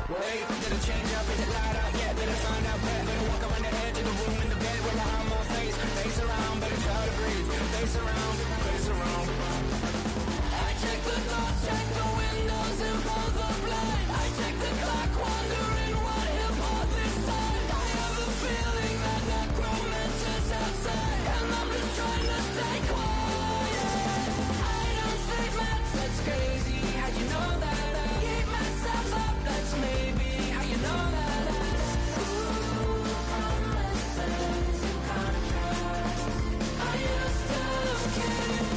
Wait, did it change up? Is it light out yet? Did it find out better? Better walk around the edge of the room in the bed with my arm on face. Face around, better try to breathe. Face around, face around. I check the doors, check the windows and pull the blinds. I check the clock, wondering what he'll pull this time. I have a feeling that necromancer's outside, and I'm just trying to stay quiet. I don't sleep much, that's crazy. How'd you know that? I keep myself up, that's maybe how you know that. Ooh, promises and contracts. I used to keep.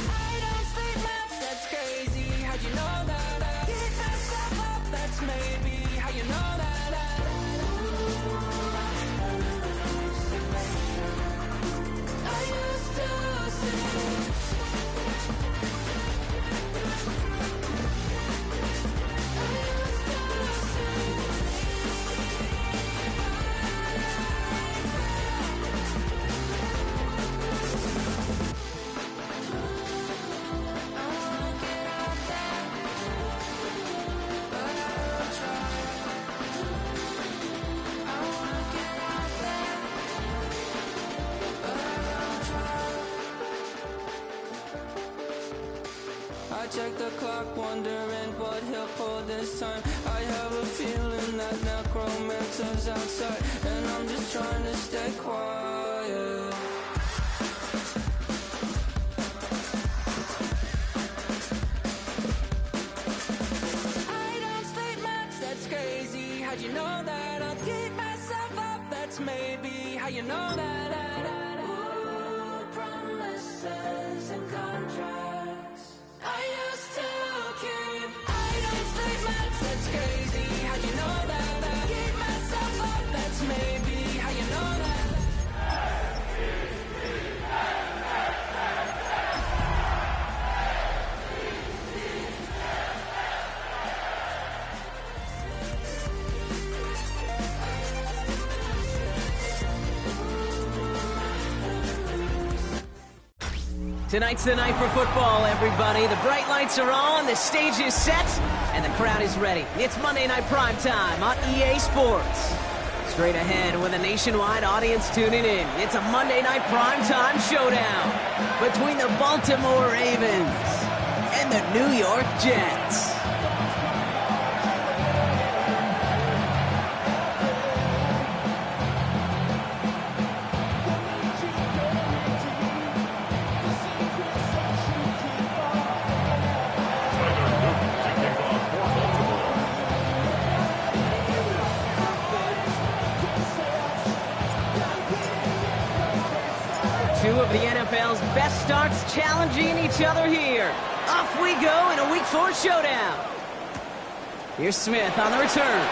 I don't sleep much, that's crazy. How'd you know that? I keep myself up, that's maybe how you know that. I used to see. I check the clock, wondering what he'll pull this time. I have a feeling that necromancer's outside, and I'm just trying to stay quiet. I don't sleep much, that's crazy. How'd you know that? I'll keep myself up, that's maybe how you know that. Ooh, promises and contracts. I used to keep. I don't sleep much, that's crazy. How'd you know that? I keep myself up, that's maybe how you know that. Tonight's the night for football, everybody. The bright lights are on, the stage is set, and the crowd is ready. It's Monday Night Primetime on EA Sports. Straight ahead with a nationwide audience tuning in, it's a Monday Night Primetime showdown between the Baltimore Ravens and the New York Jets. Two of the NFL's best starts challenging each other here. Off we go in a Week 4 showdown. Here's Smith on the return.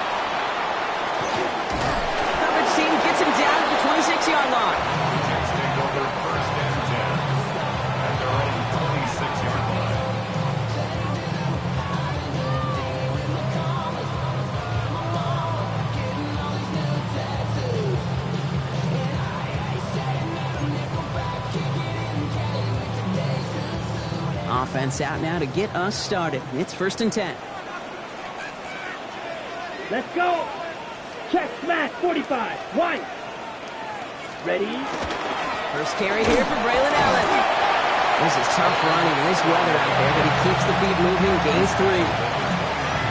Coverage team gets him down at the 26-yard line. Jets take over first and 10 at their own 26-yard line. Offense out now to get us started. It's first and 10. Let's go. Check, smash, 45. White. Ready? First carry here for Braylon Allen. This is tough running in this weather out there, but he keeps the feet moving, gains 3.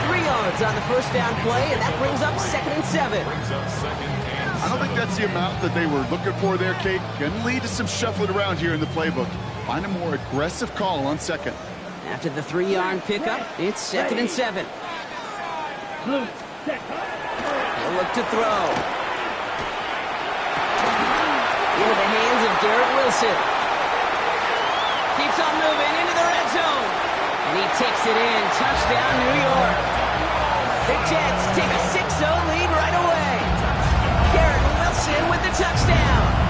3 yards on the first down play, and that brings up second and 7. I don't think that's the amount that they were looking for there, Kate. Going to lead to some shuffling around here in the playbook. Find a more aggressive call on second. After the 3-yard pickup, it's second and 7. Blue, set. He'll look to throw. Into the hands of Garrett Wilson. Keeps on moving into the red zone. And he takes it in. Touchdown, New York. The Jets take a 6-0 lead right away. Garrett Wilson with the touchdown.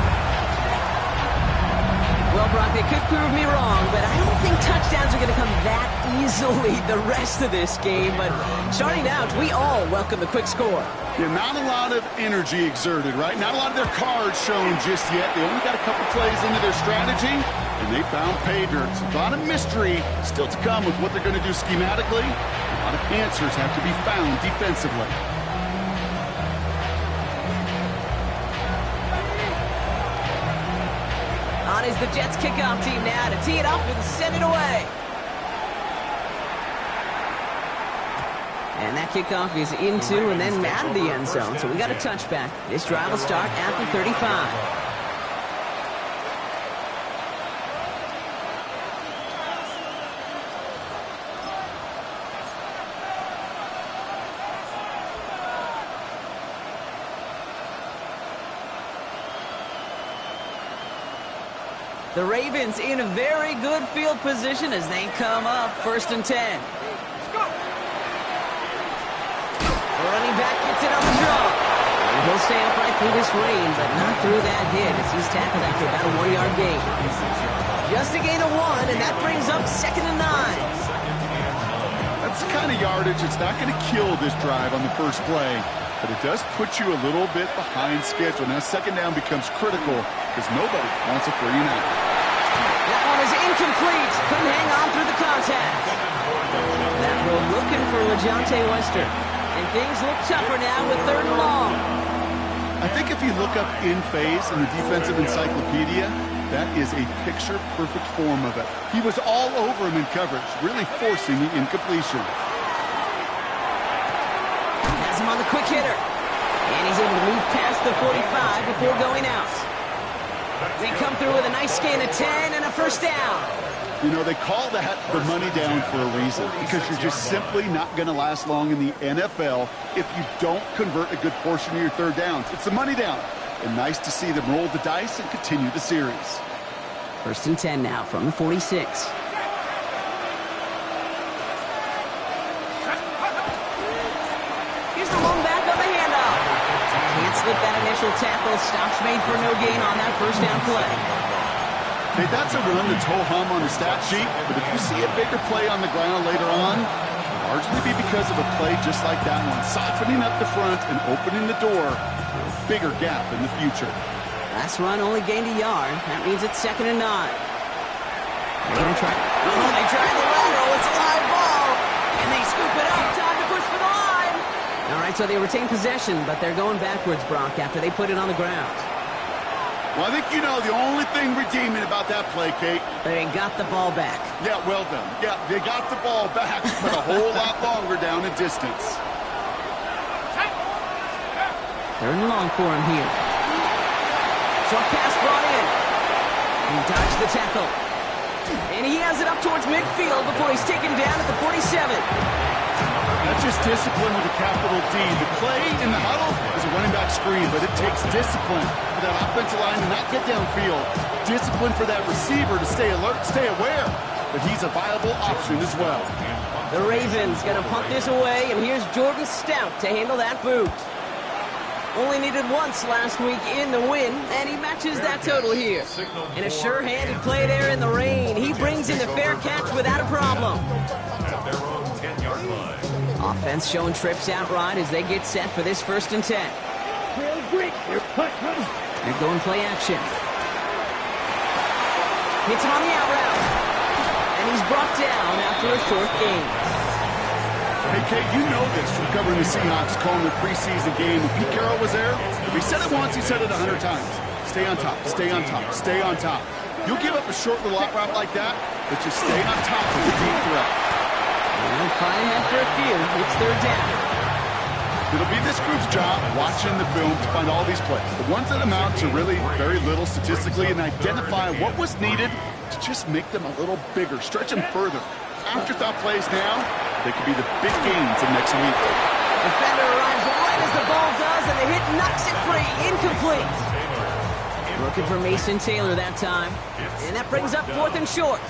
Well, Brock, they could prove me wrong, but I don't think touchdowns are going to come that easily the rest of this game. But starting out, we all welcome the quick score. Yeah, not a lot of energy exerted, right? Not a lot of their cards shown just yet. They only got a couple plays into their strategy, and they found pay dirt. A lot of mystery still to come with what they're going to do schematically. A lot of answers have to be found defensively. is the Jets kickoff team now to tee it up and send it away. And that kickoff is into and then out of the end zone. So we got a touchback. This drive will start at the 35. The Ravens in a very good field position as they come up 1st and 10. The running back gets it on the draw. And he'll stay upright through this rain, but not through that hit as he's tackled after about a 1-yard gain. Just a gain of 1, and that brings up 2nd and 9. That's the kind of yardage that's not going to kill this drive on the first play, but it does put you a little bit behind schedule. Now 2nd down becomes critical because nobody wants a 3-and-out. That one is incomplete. Couldn't hang on through the contact. That throw looking for LeJohntay Wester. And things look tougher now with 3rd and long. I think if you look up in phase in the defensive encyclopedia, that is a picture-perfect form of it. He was all over him in coverage, really forcing the incompletion. Has him on the quick hitter. And he's able to move past the 45 before going out. They come through with a nice gain of 10 and a 1st down. You know, they call that the money down for a reason, because you're just simply not going to last long in the NFL if you don't convert a good portion of your 3rd downs. It's the money down. And nice to see them roll the dice and continue the series. 1st and 10 now from the 46. Here's the lone back on the handoff. Can't slip that initial tackle. Stops made for no gain on that 1st down play. Hey, that's a run that's ho-hum on the stat sheet, but if you see a bigger play on the ground later on, it'll largely be because of a play just like that one, softening up the front and opening the door for a bigger gap in the future. Last run only gained a yard. That means it's 2nd and 9. They're going to try. Oh, they try the lateral. It's a live ball. And they scoop it up. Time to push for the line. All right, so they retain possession, but they're going backwards, Brock, after they put it on the ground. Well, I think you know the only thing redeeming about that play, Kate. They got the ball back. Yeah, well done. Yeah, they got the ball back, but a whole lot longer down in distance. 3rd and long for him here. Short pass brought in. He dodged the tackle. And he has it up towards midfield before he's taken down at the 47. That's just discipline with a capital D. The play in the huddle is a running back screen, but it takes discipline for that offensive line to not get downfield. Discipline for that receiver to stay alert, stay aware that he's a viable option as well. The Ravens going to punt this away, and here's Jordan Stout to handle that boot. Only needed once last week in the win, and he matches that total here. And a sure-handed play there in the rain. He brings in the fair catch without a problem. Offense showing trips out right as they get set for this 1st and 10. They're going play action. Hits him on the out route. And he's brought down after a short gain. Hey, Kate, you know this from covering the Seahawks, calling the preseason game. When Pete Carroll was there, if he said it once, he said it 100 times. Stay on top, stay on top, stay on top. You'll give up a short little out route like that, but just stay on top of the deep threat. And flying after a few, it's 3rd down. It'll be this group's job watching the film to find all these plays, the ones that amount to really very little statistically, and identify what was needed to just make them a little bigger, stretch them further. Afterthought plays now, they could be the big gains of next week. Defender arrives right as the ball does, and the hit knocks it free. Incomplete. Looking for Mason Taylor that time. And that brings up 4th and short.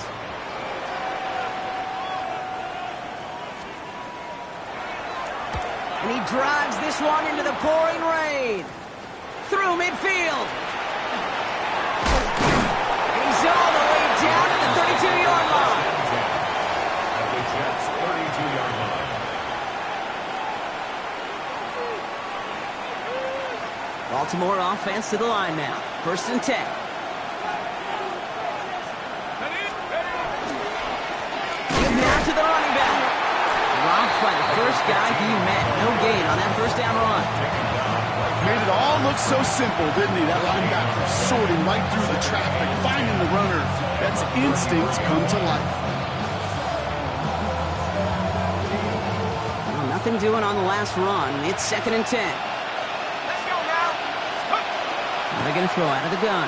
And he drives this one into the pouring rain. Through midfield. And he's all the way down to the 32-yard line. The Jets' 32-yard line. Baltimore offense to the line now. 1st and 10. Now to the running back. Dropped by the first guy he met. No gain on that 1st down run. Made it all look so simple, didn't he? That linebacker sorting right through the traffic, finding the runner. That's instinct come to life. Well, nothing doing on the last run. It's 2nd and 10. Let's go now. They're going to throw out of the gun.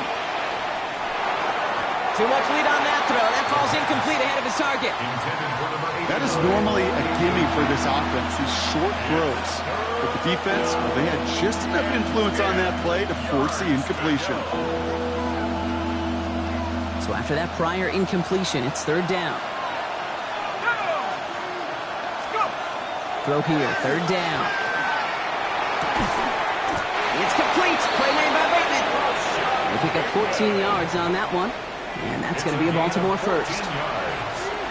Too much lead on that throw. That falls incomplete ahead of his target. That is normally a gimme for this offense, these short throws. But the defense, well, they had just enough influence on that play to force the incompletion. So after that prior incompletion, it's 3rd down. Throw here, 3rd down. It's complete. Play made by Bateman. They pick up 14 yards on that one. And that's going to be a Baltimore first.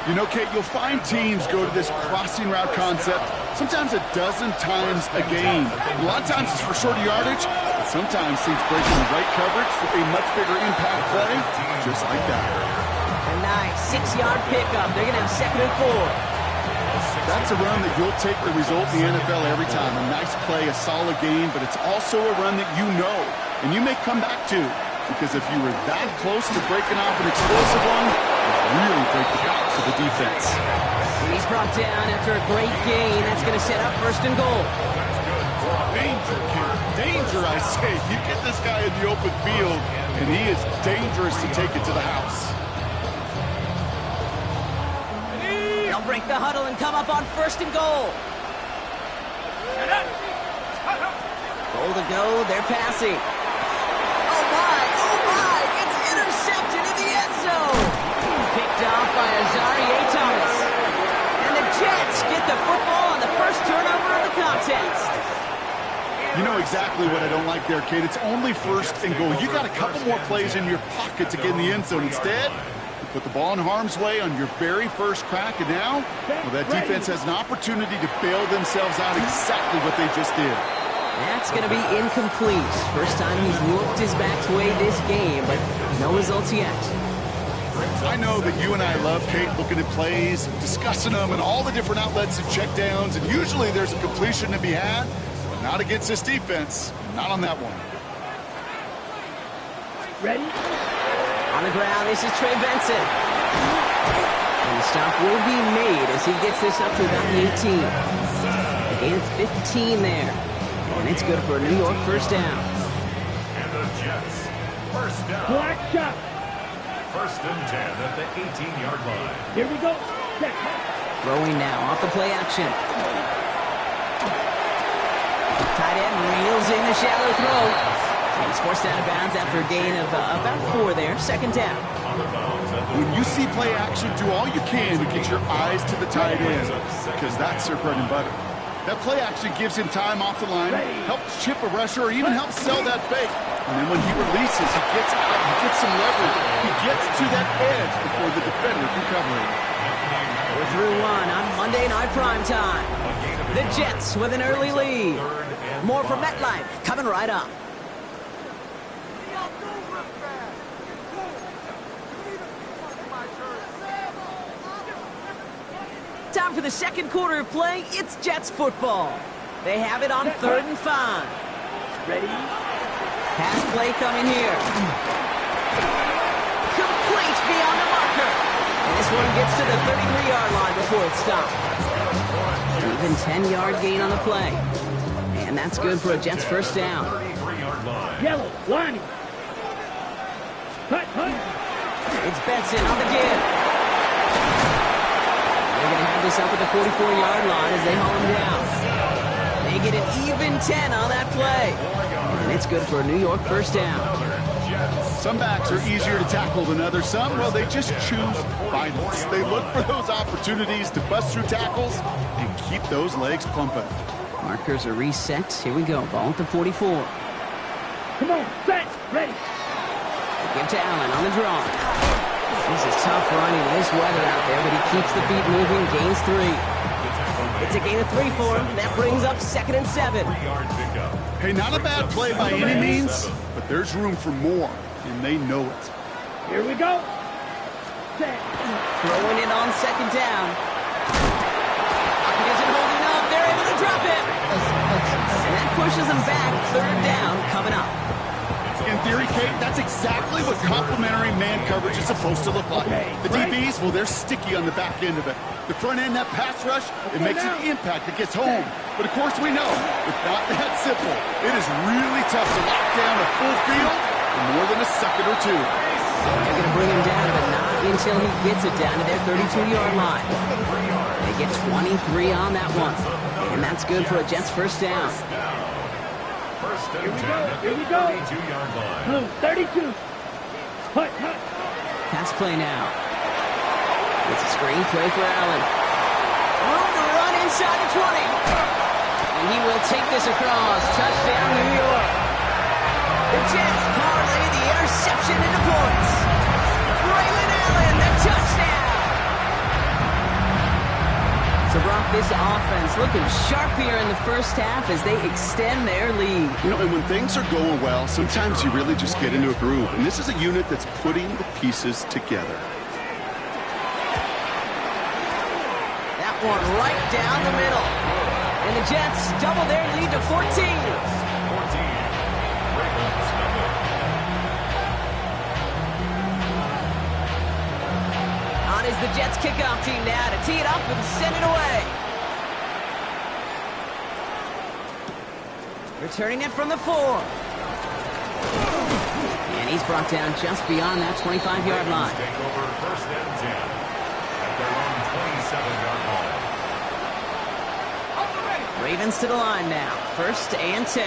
You know, Kate, you'll find teams go to this crossing route concept sometimes a dozen times a game. A lot of times it's for shorter yardage, but sometimes teams breaking the right coverage for a much bigger impact play, just like that. A nice 6-yard pickup. They're going to have 2nd and 4. That's a run that you'll take the result in the NFL every time. A nice play, a solid game, but it's also a run that you know and you may come back to. Because if you were that close to breaking off an explosive one, it really break the backs of the defense. And he's brought down after a great gain. That's going to set up 1st and goal. Danger, kid. Danger, I say. You get this guy in the open field, and he is dangerous to take it to the house. They'll break the huddle and come up on 1st and goal. Goal to go. They're passing. Oh my, it's intercepted in the end zone. Picked off by Azareye'h Thomas. And the Jets get the football on the first turnover of the contest. You know exactly what I don't like there, Kate. It's only 1st and goal. You got a couple more plays in your pocket to get in the end zone. Instead, you put the ball in harm's way on your very first crack, and now, well, that defense has an opportunity to bail themselves out exactly what they just did. That's going to be incomplete. First time he's worked his back's way this game, but no results yet. I know that you and I love, Kate, looking at plays, discussing them, and all the different outlets and checkdowns, and usually there's a completion to be had, but not against this defense. Not on that one. Ready? On the ground, this is Trey Benson. And the stop will be made as he gets this up to about the 18. A gain of 15 there. And it's good for a New York 1st down. And the Jets, 1st down. Black shot. 1st and 10 at the 18-yard line. Here we go. Check. Throwing now off the play action. Tight end reels in the shallow throw. And he's forced out of bounds after a gain of about 4 there. 2nd down. When you see play action, do all you can to get your eyes to the tight end, because that's their bread and butter. That play action gives him time off the line, helps chip a rusher, or even helps sell that fake. And then when he releases, he gets out, he gets some leverage. He gets to that edge before the defender can cover him. We're through one on Monday Night Primetime. The Jets with an early lead. More from MetLife coming right up. Time for the 2nd quarter of play. It's Jets football. They have it on 3rd and 5. Ready? Pass play coming here. Complete beyond the marker. And this one gets to the 33-yard line before it's stopped. Even 10-yard gain on the play. And that's good for a Jets 1st down. Yellow, lining. Hut. It's Benson on the give. They're going to have this up at the 44-yard line as they haul him down. They get an even 10 on that play. And it's good for a New York 1st down. Some backs are easier to tackle than others. Some, well, they just choose violence. They look for those opportunities to bust through tackles and keep those legs pumping. Markers are reset. Here we go. Ball at the 44. Come on, set, ready. Give to Allen on the draw. This is tough running in this weather out there, but he keeps the feet moving, gains 3. It's a gain of 3 for him. That brings up 2nd and 7. Hey, not a bad play by any means, but there's room for more, and they know it. Here we go. Set. Throwing it on 2nd down. He isn't holding up. They're able to drop it. And that pushes them back. Third down coming up. In theory, Kate, that's exactly what complementary man coverage is supposed to look like. The DBs, well, they're sticky on the back end of it. The front end, that pass rush, it makes an impact that gets home. But of course we know, it's not that simple. It is really tough to lock down a full field for more than a second or two. They're going to bring him down, but not until he gets it down to their 32-yard line. They get 23 on that one. And that's good for a Jets first down. First and 10 at Here the we go. 32-yard line. Blue, 32. Hut, hut. Pass play now. It's a screen play for Allen. Room to run inside the 20. And he will take this across. Touchdown, New York. The Jets parlay the interception into points. Braylon Allen, the touchdown. So, Brock, this offense looking sharp here in the first half as they extend their lead. You know, and when things are going well, sometimes you really just get into a groove. And this is a unit that's putting the pieces together. That one right down the middle. And the Jets double their lead to 14. 14. Ravens number. On is the Jets kickoff team now to tee it up and send it away. Returning it from the 4. And he's brought down just beyond that 25-yard line. Take over first and 10 at their own 27-yard line. Ravens to the line now. First and 10.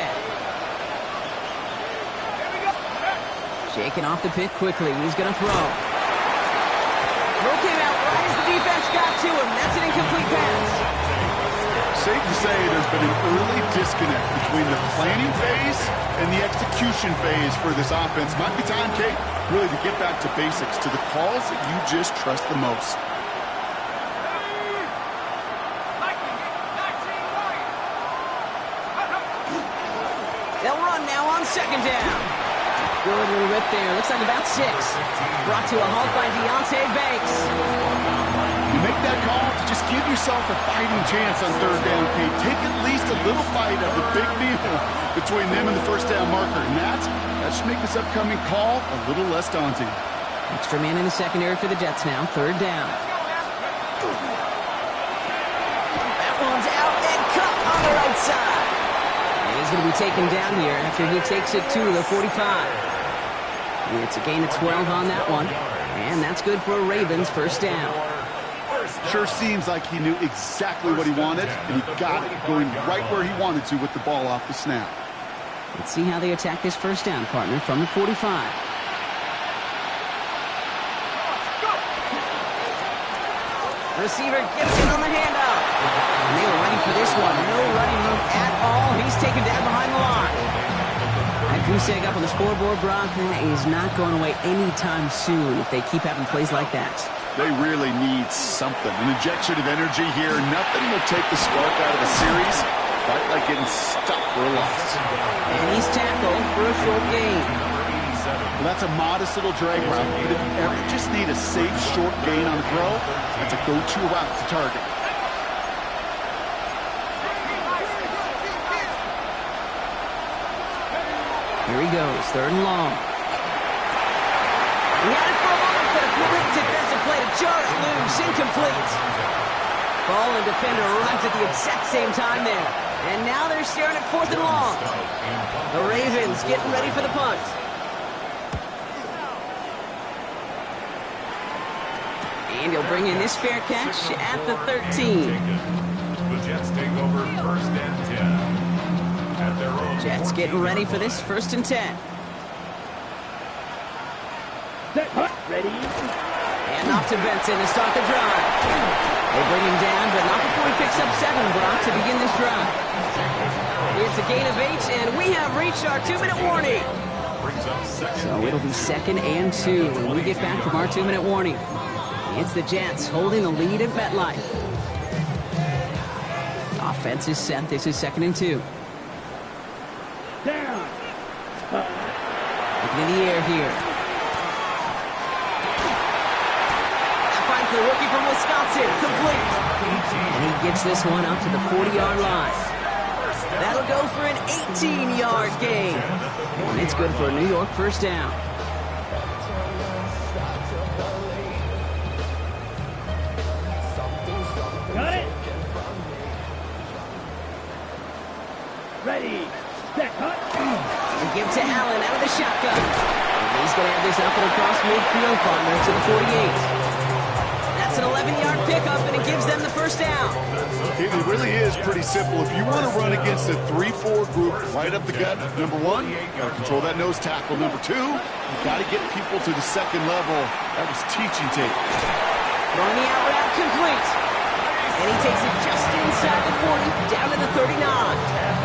Shaking off the pick quickly. He's going to throw. Throw came out right as the defense got to him. That's an incomplete pass. Safe to say there's been an early disconnect between the planning phase and the execution phase for this offense. Might be time, Kate, really to get back to basics, to the calls that you just trust the most. They'll run now on second down. Good little rip there. Looks like about 6. Brought to a halt by Deonte Banks. You make that call to just give yourself a fighting chance on third down, Kate. Take at least a little bite of the big meal between them and the first down marker. And that should make this upcoming call a little less daunting. Extra man in the secondary for the Jets now. Third down. That one's out and cut on the right side. And he's going to be taken down here after he takes it to the 45. It's a gain of 12 on that one. And that's good for a Ravens first down. Sure seems like he knew exactly what he wanted, and he got it, going right where he wanted to with the ball off the snap. Let's see how they attack this first down, partner, from the 45. Receiver gets it on the handoff. And they were ready for this one. No running room at all. He's taken down behind the line. That goose egg up on the scoreboard, Brock, is not going away anytime soon if they keep having plays like that. They really need something. An injection of energy here. Nothing will take the spark out of a series quite like getting stuck for a loss. And he's tackled for a short gain. Well, that's a modest little drag route. But if you ever just need a safe, short gain on the throw, that's a go-to route to target. Here he goes, third and long. He had it for a moment, but a quick defensive play to jar it loose, incomplete. Ball and defender arrived at the exact same time there. And now they're staring at fourth and long. The Ravens getting ready for the punt. And he'll bring in this fair catch at the 13. The Jets take over first and 10 at their own. Jets getting ready for this first and 10. Set, hut, ready. And off to Benson to start the drive. They bring him down, but not before he picks up 7, Brock, to begin this drive. It's a gain of 8, and we have reached our 2-minute warning. So it'll be second and 2 when we get back from our 2-minute warning. It's the Jets holding the lead at MetLife. Offense is set. This is second and 2. Down. Looking in the air here. That finds the rookie from Wisconsin. Complete. And he gets this one up to the 40-yard line. That'll go for an 18-yard gain. And it's good for a New York first down. Got it. Ready, set, hut. And give to Allen out of the shotgun. And he's going to have this up and across midfield, partner, to the 48. That's an 11-yard pickup, and it gives them the first down. It really is pretty simple. If you want to run against a 3-4 group right up the gut, number one, you got to control that nose tackle. Number two, you got to get people to the second level. That was teaching tape. Throwing the out route complete. And he takes it just inside the 40, down to the 39.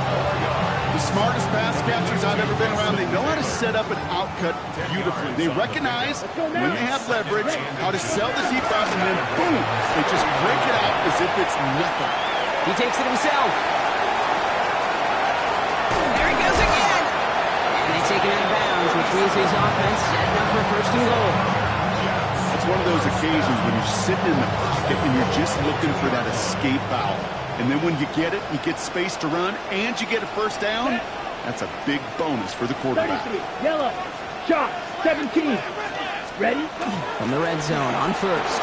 The smartest pass catchers I've ever been around, they know how to set up an outcut beautifully. They recognize when they have leverage, how to sell the deep route, and then boom, they just break it out as if it's nothing. He takes it himself. There he goes again. And they take it out of bounds, which means his offense setting up for first and goal. It's one of those occasions when you're sitting in the pocket and you're just looking for that escape valve. And then when you get it, you get space to run, and you get a first down. That's a big bonus for the quarterback. 33, yellow, shot, 17. Ready? From the red zone on first.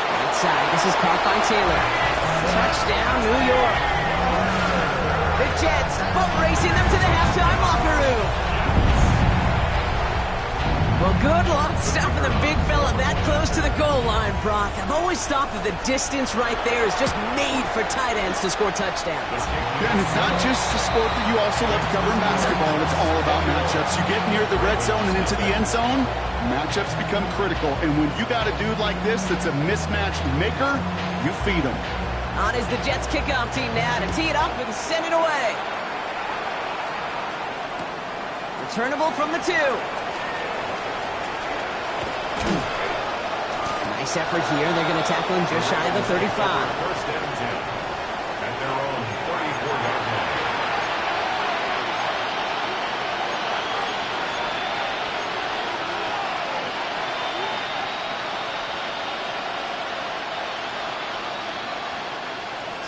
Right side, this is caught by Taylor. Touchdown, New York. The Jets boat racing them to the halftime locker room. Well, good luck stopping the big fella that close to the goal line, Brock. I've always thought that the distance right there is just made for tight ends to score touchdowns. Yeah, and it's not just a sport that you also love to cover in basketball. It's all about matchups. You get near the red zone and into the end zone, matchups become critical. And when you got a dude like this that's a mismatch maker, you feed him. On is the Jets kickoff team now to tee it up and send it away. Returnable from the 2. Nice effort here. They're going to tackle him just shy of the 35. First and 10 at their own 34-yard line.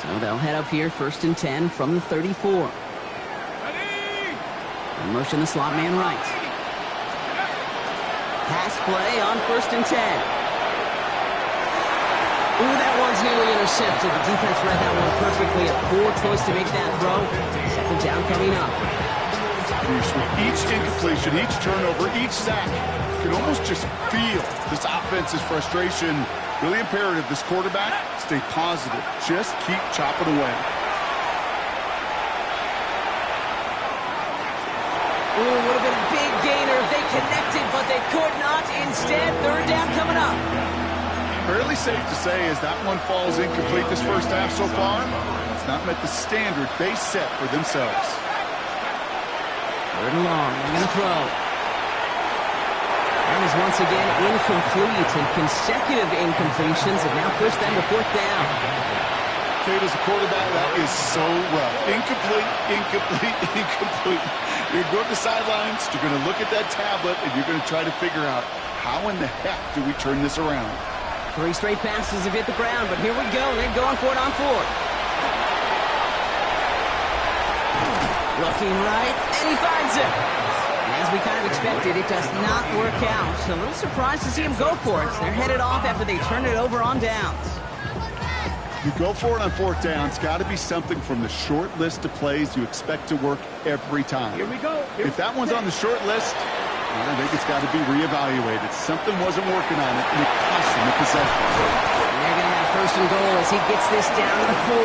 So they'll head up here, first and 10 from the 34. And motion the slot man right. Pass play on first and 10. Ooh, that one's nearly intercepted. The defense read that one perfectly. A poor choice to make that throw. Second down coming up. Each incompletion, each turnover, each sack, you can almost just feel this offense's frustration. Really imperative, this quarterback, stay positive. Just keep chopping away. Ooh, would have been a big gainer if they connected, but they could not. Instead, third down coming up. Fairly safe to say as that one falls incomplete this first half so far, it's not met the standard they set for themselves. Third and long, they're going to throw. And is once again incomplete, and consecutive incompletions have now pushed them to fourth down. Kate, as a quarterback, that is so rough. Incomplete, incomplete, incomplete. You're going to go to the sidelines, you're going to look at that tablet, and you're going to try to figure out how in the heck do we turn this around. 3 straight passes have hit the ground, but here we go. They're going for it on fourth. Looking right, and he finds it. And as we kind of expected, it does not work out. So a little surprised to see him go for it. They're headed off after they turn it over on downs. You go for it on fourth down. It's got to be something from the short list of plays you expect to work every time. Here we go. If that one's on the short list, I think it's got to be reevaluated. Something wasn't working on it, and it cost him the possession. And they're going to have first and goal as he gets this down to the 4.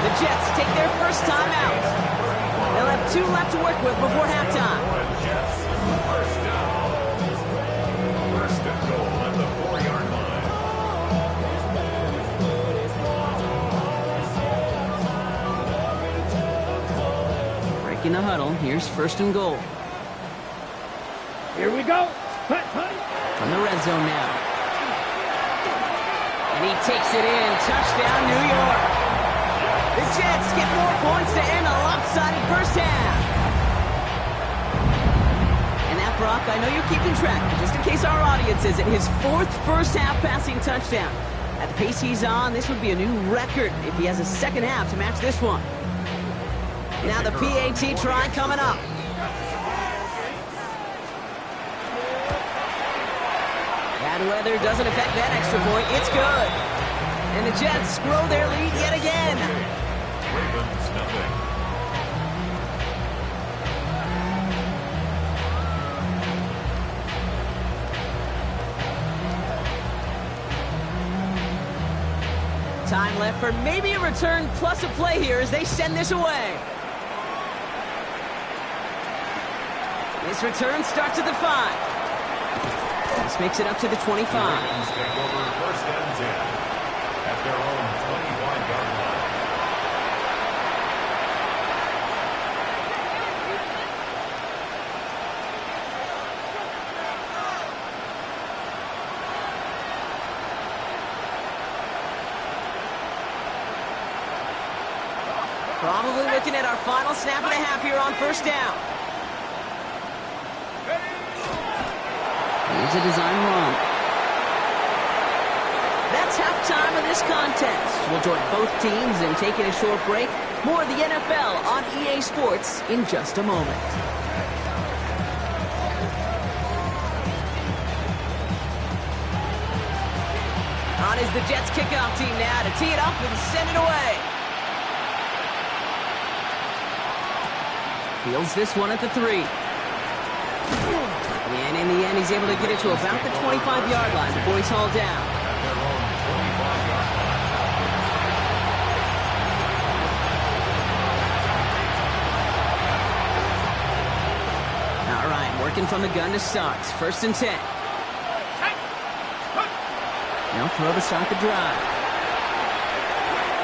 The Jets take their first time out. They'll have 2 left to work with before halftime. Jets, first down. First and goal at the 4-yard line. Breaking the huddle, here's first and goal. Here we go. Hut, hut. From the red zone now. And he takes it in. Touchdown, New York. The Jets get more points to end a lopsided first half. And that, Brock, I know you're keeping track, but just in case our audience isn't, his 4th first half passing touchdown. At the pace he's on, this would be a new record if he has a second half to match this one. Now the PAT try coming up. Bad weather doesn't affect that extra point. It's good. And the Jets grow their lead yet again. Ravens nothing. Time left for maybe a return plus a play here as they send this away. This return starts at the 5. This makes it up to the 25. Ravens take over first and 10 at their own 25-yard line. Probably looking at our final snap and a half here on first down. Here's a design run. That's halftime of this contest. We'll join both teams in taking a short break. More of the NFL on EA Sports in just a moment. On is the Jets kickoff team now to tee it up and send it away. Fields this one at the 3. And in the end, he's able to get it to about the 25-yard line before he's hauled down. At their own 25-yard line. All right, working from the gun to start. First and 10. Now throw to start the drive.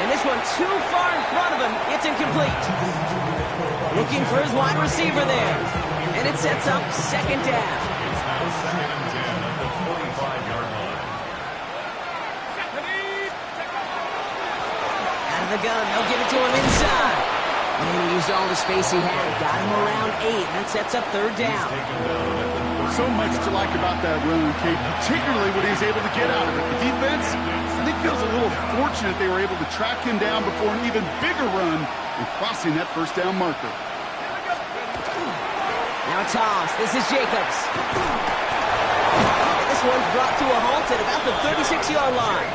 And this one too far in front of him. It's incomplete. Looking for his wide receiver there. And it sets up second down. It's now second and 10 at the 45-yard line. Out of the gun, they'll give it to him inside. And he used all the space he had. Got him around 8. That sets up third down. So much to like about that run, Kate, particularly what he's able to get out of it. The defense, I think, feels a little fortunate they were able to track him down before an even bigger run and crossing that first down marker. Now a toss. This is Jacobs. And this one's brought to a halt at about the 36-yard line.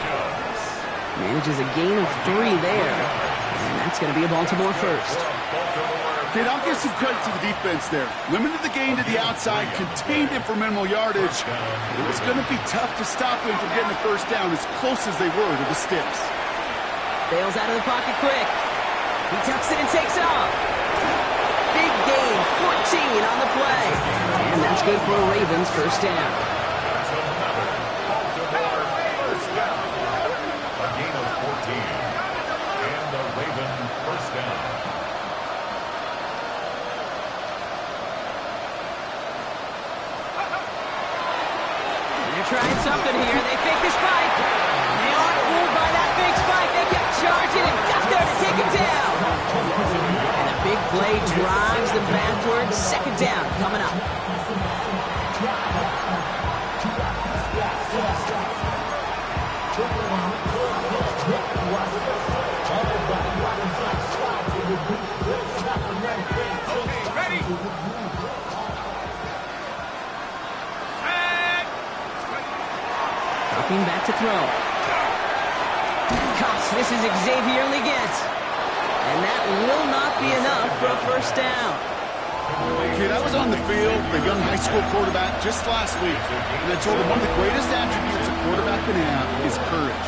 Manages a gain of 3 there. And that's going to be a Baltimore first. Kate, I'll give some credit to the defense there. Limited the gain to the outside, contained him for minimal yardage. It was going to be tough to stop them from getting a first down as close as they were to the sticks. Bails out of the pocket quick. He tucks it and takes off. Big gain, 14 on the play. And that's good for a Ravens first down. That's another Baltimore first down. A gain of 14. And the Raven first down. Trying something here. They fake the spike. They aren't fooled by that fake spike. They kept charging and got there to take him down. And a big play drives them backwards. Second down coming up. Okay, ready. Back to throw. Cuffs. This is Xavier Leggett. And that will not be enough for a first down. Kid, I was on the field, the young high school quarterback, just last week. And I told him one of the greatest attributes a quarterback can have is courage.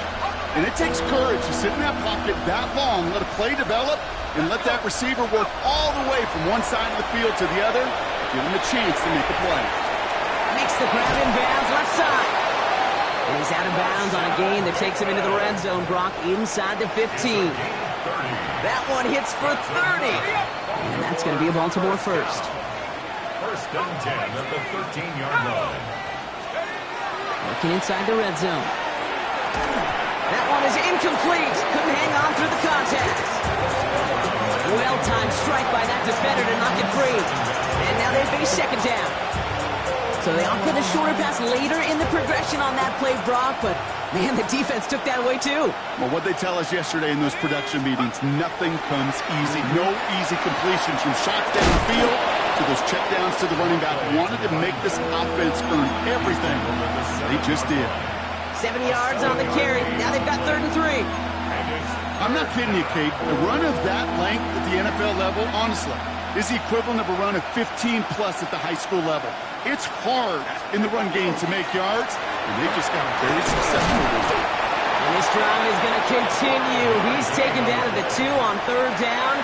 And it takes courage to sit in that pocket that long, let a play develop, and let that receiver work all the way from one side of the field to the other, give him a chance to make a play. Makes the grab in bounds left side. And he's out of bounds on a gain that takes him into the red zone, Brock, inside the 15. That one hits for 30. And that's going to be a Baltimore first. First and 10 at the 13-yard line. Working inside the red zone. That one is incomplete. Couldn't hang on through the contact. Well-timed strike by that defender to knock it free. And now they face second down. So they opted a shorter pass later in the progression on that play, Brock, but man, the defense took that away too. Well, what they tell us yesterday in those production meetings, nothing comes easy. No easy completions from shots downfield to those checkdowns to the running back. Wanted to make this offense earn everything. They just did. 70 yards on the carry. Now they've got 3rd and 3. I'm not kidding you, Kate. A run of that length at the NFL level, honestly, is the equivalent of a run of 15-plus at the high school level. It's hard in the run game to make yards, and they just got very successful with it. And this drive is going to continue. He's taken down at the 2 on 3rd down.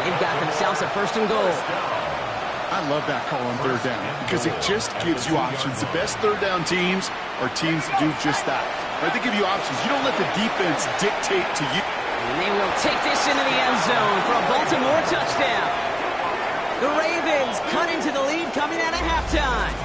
They've got themselves a 1st and goal. I love that call on 3rd down because it just gives you options. The best 3rd down teams are teams that do just that. Right? They give you options. You don't let the defense dictate to you. And they will take this into the end zone for a Baltimore touchdown. The Ravens cut into the lead coming out of halftime.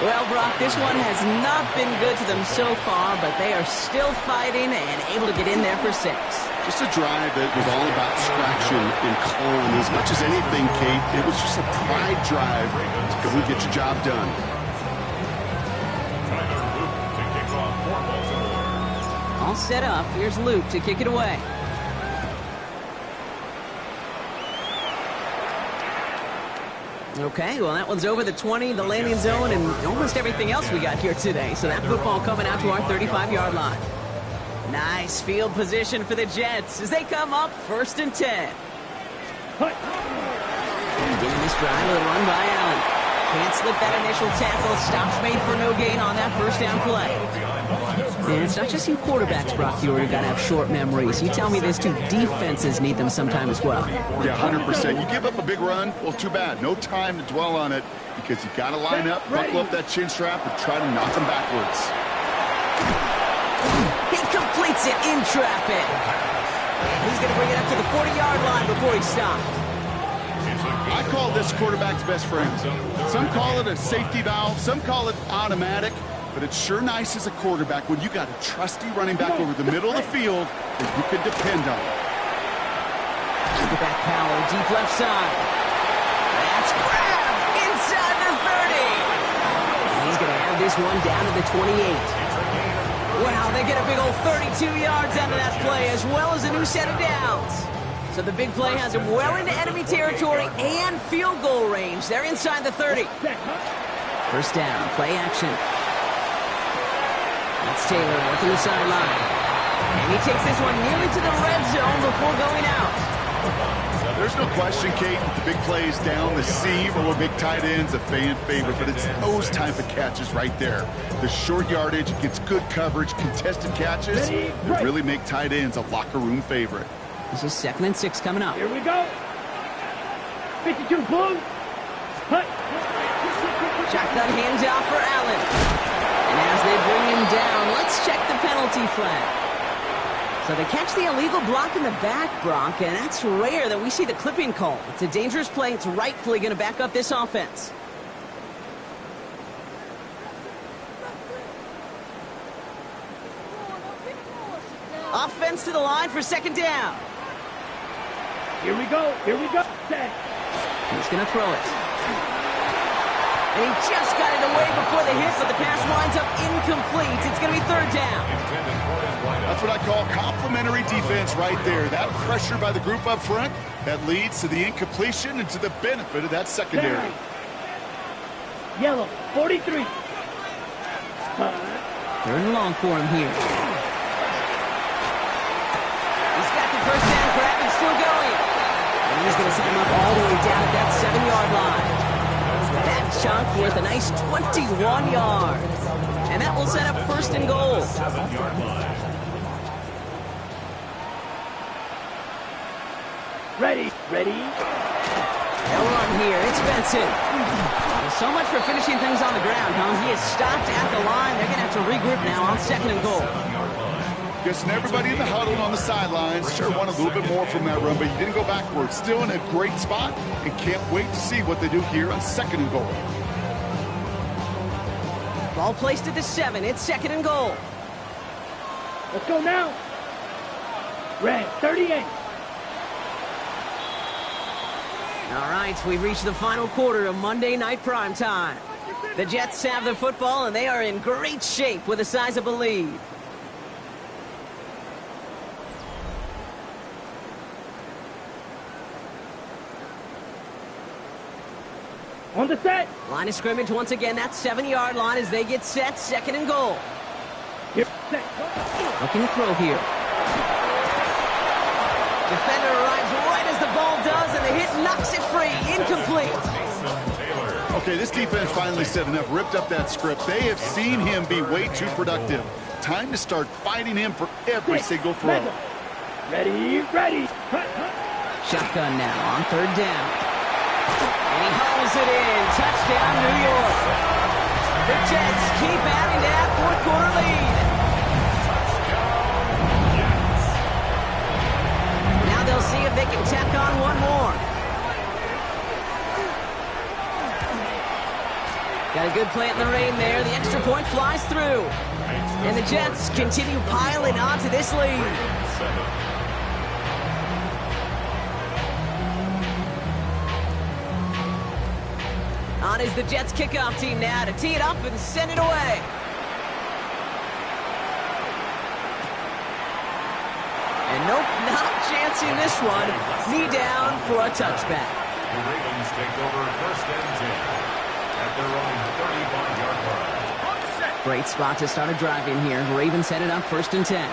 Well, Brock, this one has not been good to them so far, but they are still fighting and able to get in there for 6. Just a drive that was all about scratching and clawing. As much as anything, Kate, it was just a pride drive to go and get your job done. All set up. Here's Luke to kick it away. Okay, well, that one's over the 20, the landing zone, and almost everything else we got here today. So that football coming out to our 35-yard line. Nice field position for the Jets as they come up 1st and 10. Beginning this drive with a run by Allen. Can't slip that initial tackle. Stops made for no gain on that 1st down play. And it's not just you quarterbacks, Brock, you got to have short memories. You tell me this too, defenses need them sometime as well. Yeah, 100%. You give up a big run, well, too bad. No time to dwell on it because you got to line up, buckle up that chin strap, and try to knock them backwards. He completes it in traffic. And he's going to bring it up to the 40-yard line before he stops. I call this quarterback's best friend. Some call it a safety valve, some call it automatic, but it's sure nice as a quarterback when you got a trusty running back over the middle of the field that you can depend on. Look at that power, deep left side. That's grabbed inside the 30. And he's going to have this one down to the 28. Wow, they get a big old 32 yards out of that play as well as a new set of downs. So the big play has him well into enemy territory and field goal range. They're inside the 30. 1st down, play action. That's Taylor working the sideline. And he takes this one nearly to the red zone before going out. There's no question, Kate, the big plays down the seam or what make tight ends a fan favorite, but it's those type of catches right there. The short yardage, gets good coverage, contested catches that really make tight ends a locker room favorite. This is 2nd and 6 coming up. Here we go. 52 blue. Shotgun handoff for Allen. And as they bring him down, let's check the penalty flag. So they catch the illegal block in the back, Brock, and that's rare that we see the clipping call. It's a dangerous play. It's rightfully going to back up this offense. Offense to the line for 2nd down. Here we go. Here we go. Set. He's going to throw it. And he just got it away before the hit, but the pass winds up incomplete. It's going to be 3rd down. That's what I call complimentary defense right there. That pressure by the group up front, that leads to the incompletion and to the benefit of that secondary. Down. Yellow, 43. 3rd and long for him here. He's got the 1st down grab and still going. And he's going to set him up all the way down at that 7-yard line. That chunk worth a nice 21 yards. And that will set up 1st and goal. Ready. They'll run here. It's Benson. Well, so much for finishing things on the ground, huh? He is stopped at the line. They're going to have to regroup now on 2nd and goal. Guessing everybody in the huddle on the sidelines sure want a little bit more from that run, but he didn't go backwards. Still in a great spot and can't wait to see what they do here on 2nd and goal. Ball placed at the 7. It's 2nd and goal. Let's go now. Red, 38. All right, we've reached the final quarter of Monday Night Primetime. The Jets have the football, and they are in great shape with a sizable lead. On the set. Line of scrimmage once again, that 7-yard line as they get set, second and goal. Here, set. Looking to throw here. Defender arrives right as the ball does, and the hit knocks it free. Incomplete. Okay, this defense finally said enough, ripped up that script. They have seen him be way too productive. Time to start fighting him for every single throw. Ready, ready. Shotgun now on third down. And he hauls it in. Touchdown, New York. The Jets keep adding to that fourth-quarter lead. Now they'll see if they can tack on one more. Got a good plant in the rain there. The extra point flies through. And the Jets continue piling onto this lead. On is the Jets kickoff team now to tee it up and send it away. And nope, not chancing this one. Knee down for a touchback. The Ravens take over first and 10 at their own 35-yard line. Great spot to start a drive in here. Ravens headed up first and 10. Yep,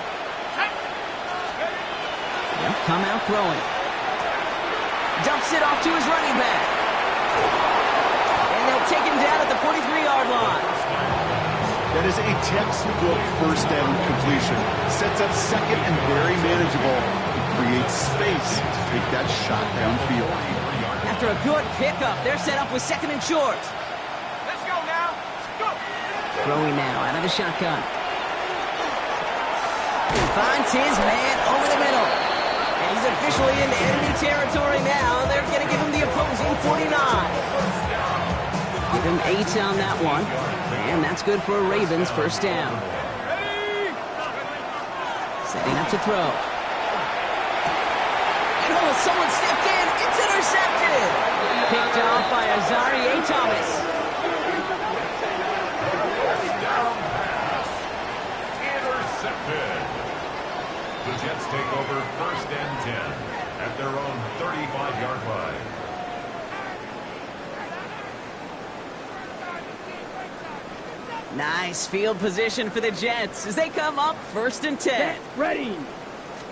come out throwing. Dumps it off to his running back. And they'll take him down at the 43-yard line. That is a textbook first down completion. Sets up second and very manageable. It creates space to take that shot downfield. After a good pickup, they're set up with second and short. Let's go now. Go. Throwing now out of the shotgun. Finds his man over the middle. And he's officially in enemy territory now. They're going to give him the opposing 49. Give him 8 on that one. And that's good for a Ravens first down. Setting up to throw. And oh, someone stepped in. It's intercepted. Picked off by Azareye'h Thomas. Intercepted. The Jets take over first and 10 at their own 35-yard line. Nice field position for the Jets as they come up first and 10. Ready,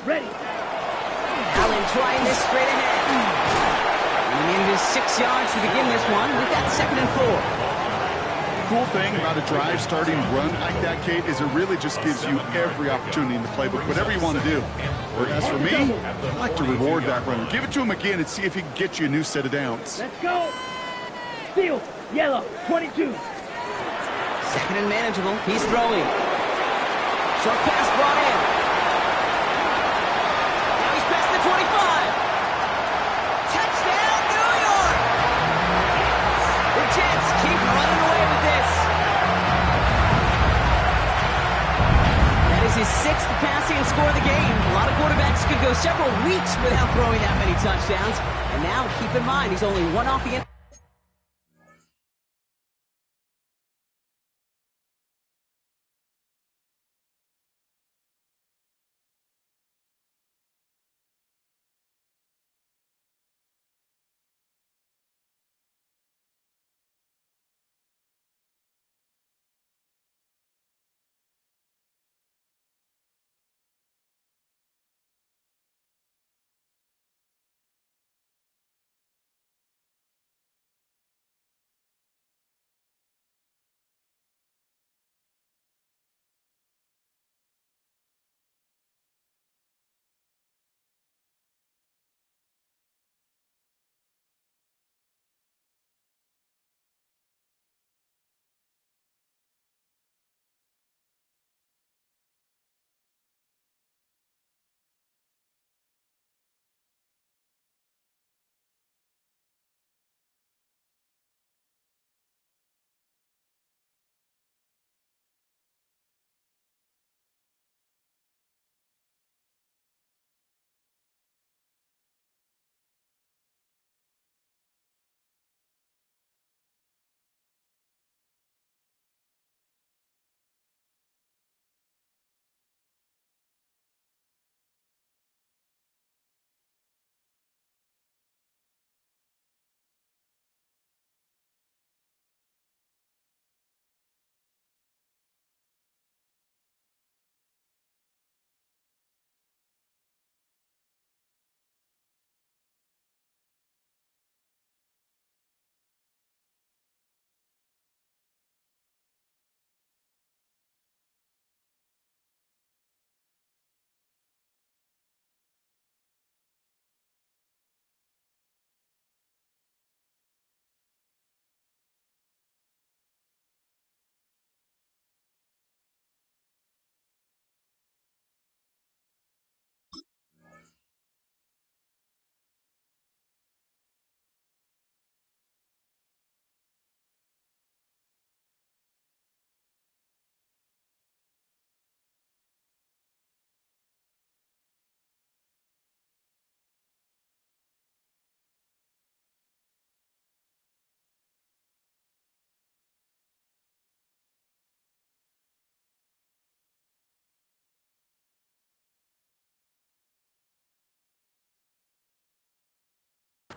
ready. Allen trying this straight ahead. And he needed his 6 yards to begin this one. We've got second and 4. Cool thing about a drive starting run like that, Kate, is it really just gives you every opportunity in the playbook, whatever you want to do. Whereas for me, I like to reward that runner. Give it to him again and see if he can get you a new set of downs. Let's go. Field, yellow, 22. Second and manageable. He's throwing. Short pass brought in. Now he's past the 25. Touchdown, New York! The Jets keep running away with this. That is his 6th passing score of the game. A lot of quarterbacks could go several weeks without throwing that many touchdowns. And now, keep in mind, he's only one off the end.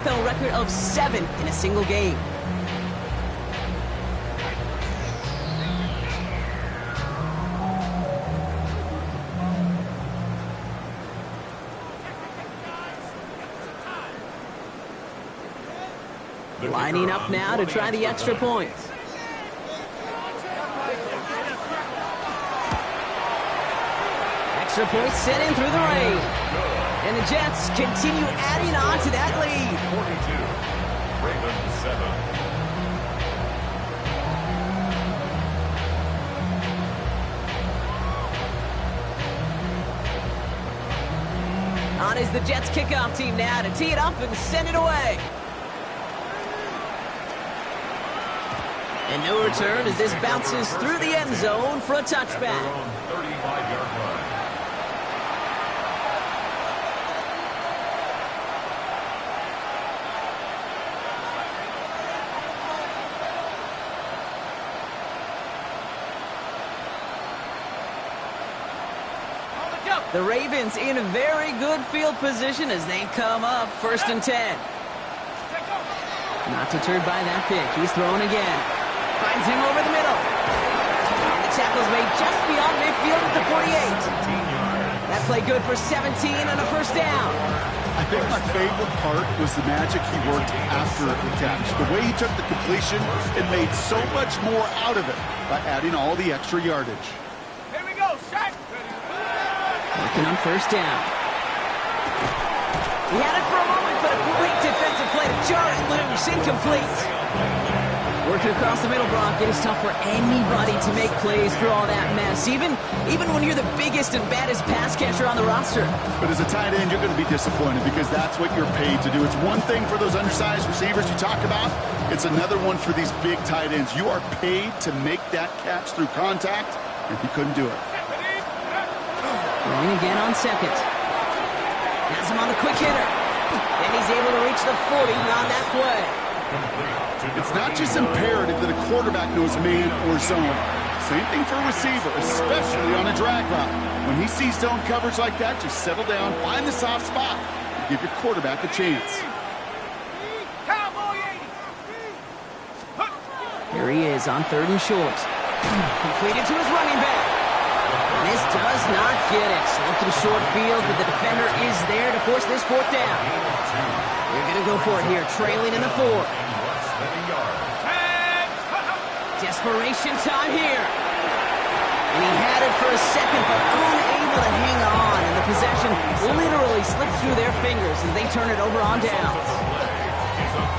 NFL record of 7 in a single game. Lining up now to try the extra point. Extra point sent in through the rain. And the Jets continue adding on to that lead. 42, Ravens 7. On is the Jets kickoff team now to tee it up and send it away. And no return as this bounces through the end zone for a touchback. 35-yard line. The Ravens in a very good field position as they come up 1st and 10. Not deterred by that pick. He's throwing again. Finds him over the middle. And the tackle's made just beyond midfield at the 48. That play good for 17 and a 1st down. I think my favorite part was the magic he worked after the catch. The way he took the completion and made so much more out of it by adding all the extra yardage. Here we go, shot. Working on 1st down. He had it for a moment, but a great defensive play to jar it loose. Incomplete. Working across the middle, Brock. It is tough for anybody to make plays through all that mess, even when you're the biggest and baddest pass catcher on the roster. But as a tight end, you're going to be disappointed because that's what you're paid to do. It's one thing for those undersized receivers you talk about. It's another one for these big tight ends. You are paid to make that catch through contact, and he couldn't do it. Going again on 2nd. Has him on the quick hitter. And he's able to reach the 40 on that play. It's not just imperative that a quarterback knows man or zone. Same thing for a receiver, especially on a drag route. When he sees zone coverage like that, just settle down, find the soft spot, and give your quarterback a chance. Here he is on 3rd and short. Completed to his running back. And this does not get it. Looking short field, but the defender is there to force this 4th down. They're going to go for it here, trailing in the 4th. Desperation time here. And he had it for a second, but unable to hang on. And the possession literally slips through their fingers as they turn it over on downs.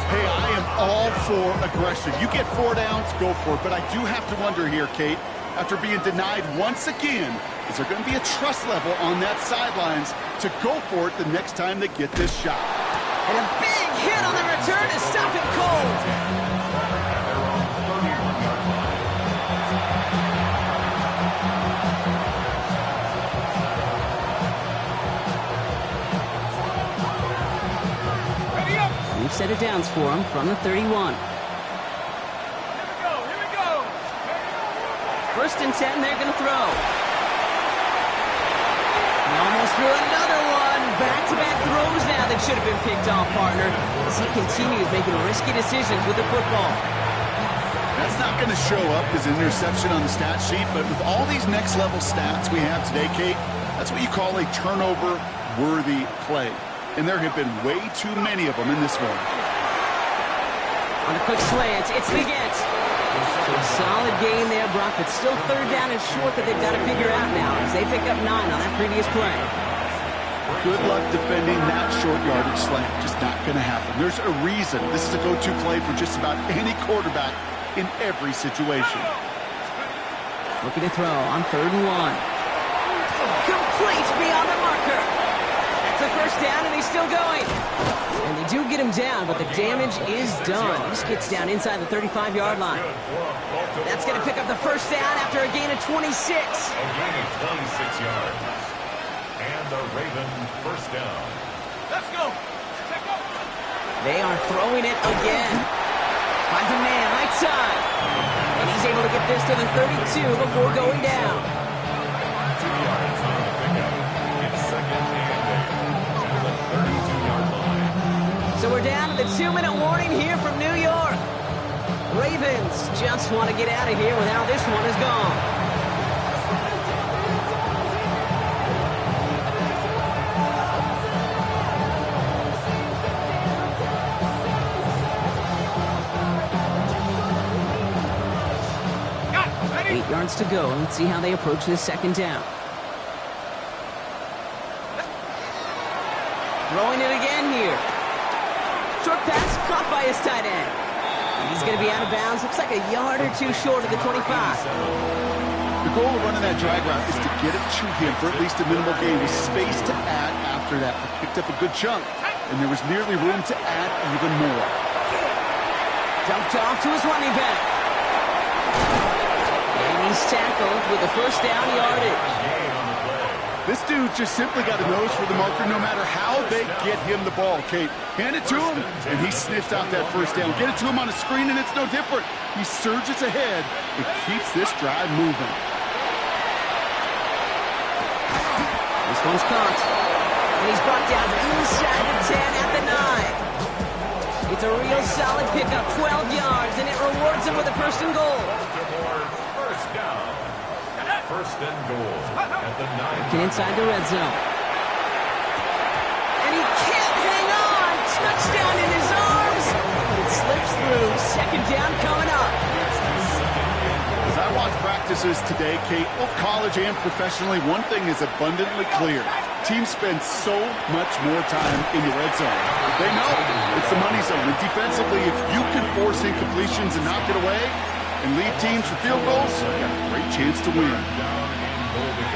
Hey, I am all for aggression. You get 4 downs, go for it. But I do have to wonder here, Kate, after being denied once again, is there going to be a trust level on that sidelines to go for it the next time they get this shot? And a big hit on the return to stop him cold. We've set it downs for him from the 31. Here we go. 1st and 10, they're going to throw. And almost threw another one. Back-to-back throws now that should have been picked off, partner, as he continues making risky decisions with the football. That's not going to show up as an interception on the stat sheet, but with all these next-level stats we have today, Kate, that's what you call a turnover-worthy play. And there have been way too many of them in this one. On a quick slant, it's Legette. So a solid game there, Brock, but still 3rd down and short that they've got to figure out now as they pick up 9 on that previous play. Good luck defending that short yardage slant. Just not going to happen. There's a reason this is a go-to play for just about any quarterback in every situation. Looking to throw on 3rd and 1. Complete beyond the marker. That's the 1st down, and he's still going. And they do get him down, but the damage is done. This gets down inside the 35-yard line. That's going to pick up the 1st down after a gain of 26. A gain of 26 yards. And the Raven 1st down. Let's go. They are throwing it again. Finds a man right side. And he's able to get this to the 32 before going down. 2 yards on the pickup. It's 2nd and 8 to the 32-yard line. So we're down to the 2-minute warning here from New York. Ravens just want to get out of here with how this one is gone. 8 yards to go. Let's see how they approach this second down. Throwing it again here. Short pass caught by his tight end. He's going to be out of bounds. Looks like a yard or two short of the 25. The goal of running that drag route is to get it to him for at least a minimal gain with space to add after that. He picked up a good chunk, and there was nearly room to add even more. Dumped off to his running back. And he's tackled with the first down yardage. This dude just simply got a nose for the marker no matter how they get him the ball, Kate. Hand it to him, and he sniffs out that first down. Get it to him on a screen, and it's no different. He surges ahead and keeps this drive moving. This one's caught. And he's brought down inside the 10 at the 9. It's a real solid pickup, 12 yards, and it rewards him with a first and goal. First down. First and goal at the 9. Looking inside the red zone. And he can't hang on. Touchdown in his arms. It slips through. Second down coming up. As I watch practices today, Kate, both college and professionally, one thing is abundantly clear. Teams spend so much more time in the red zone. They know it's the money zone. And defensively, if you can force incompletions and knock it away and lead teams for field goals, you got a great chance to win.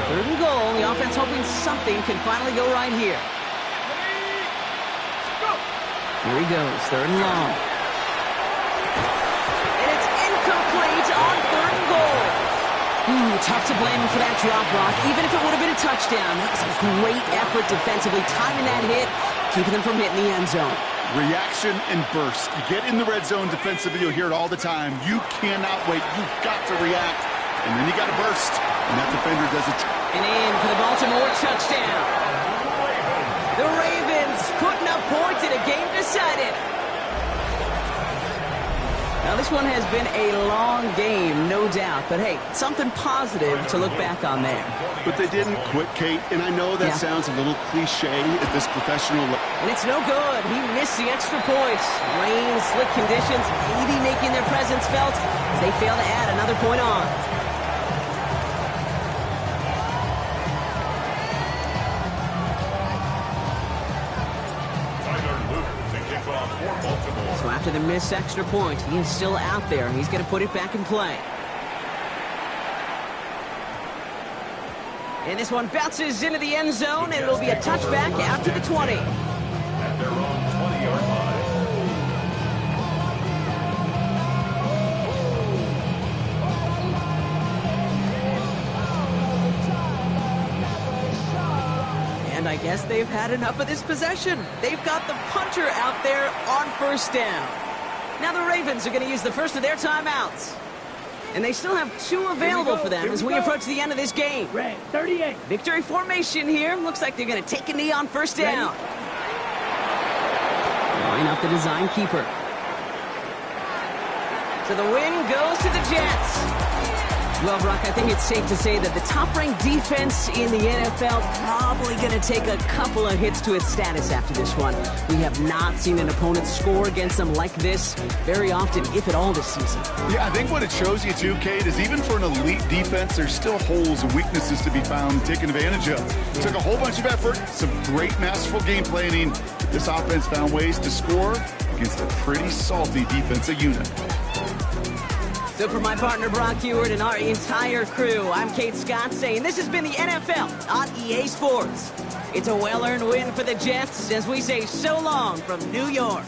Third and goal. The offense hoping something can finally go right here. Here he goes. Third and long. And it's incomplete on third and goal. Tough to blame him for that drop, Rock. Even if it would have been a touchdown, that was a great effort defensively, timing that hit, keeping them from hitting the end zone. Reaction and burst. You get in the red zone defensively, you'll hear it all the time. You cannot wait. You've got to react. And then you got to burst. And that defender does it. And in for the Baltimore touchdown. The Ravens putting up points in a game decided. Now, this one has been a long game, no doubt. But, hey, something positive to look back on there. But they didn't quit, Kate. And I know that sounds a little cliche at this professional level. And it's no good. He missed the extra points. Rain, slick conditions, maybe making their presence felt as they fail to add another point on. So after the missed extra point, he is still out there, and he's going to put it back in play. And this one bounces into the end zone, and it'll be a touchback out to the 20. At their own 20-yard line. And I guess they've had enough of this possession. They've got the punter out there on first down. Now the Ravens are going to use the first of their timeouts. And they still have 2 available for them as we approach the end of this game. Red 38. Victory formation here. Looks like they're going to take a knee on first down. Line up the design keeper. So the win goes to the Jets. Well, Brock, I think it's safe to say that the top-ranked defense in the NFL probably going to take a couple of hits to its status after this one. We have not seen an opponent score against them like this very often, if at all, this season. Yeah, I think what it shows you too, Kate, is even for an elite defense, there's still holes and weaknesses to be found and taken advantage of. It took a whole bunch of effort, some great masterful game planning. This offense found ways to score against a pretty salty defensive unit. So for my partner Brock Huard and our entire crew, I'm Kate Scott saying this has been the NFL on EA Sports. It's a well-earned win for the Jets as we say so long from New York.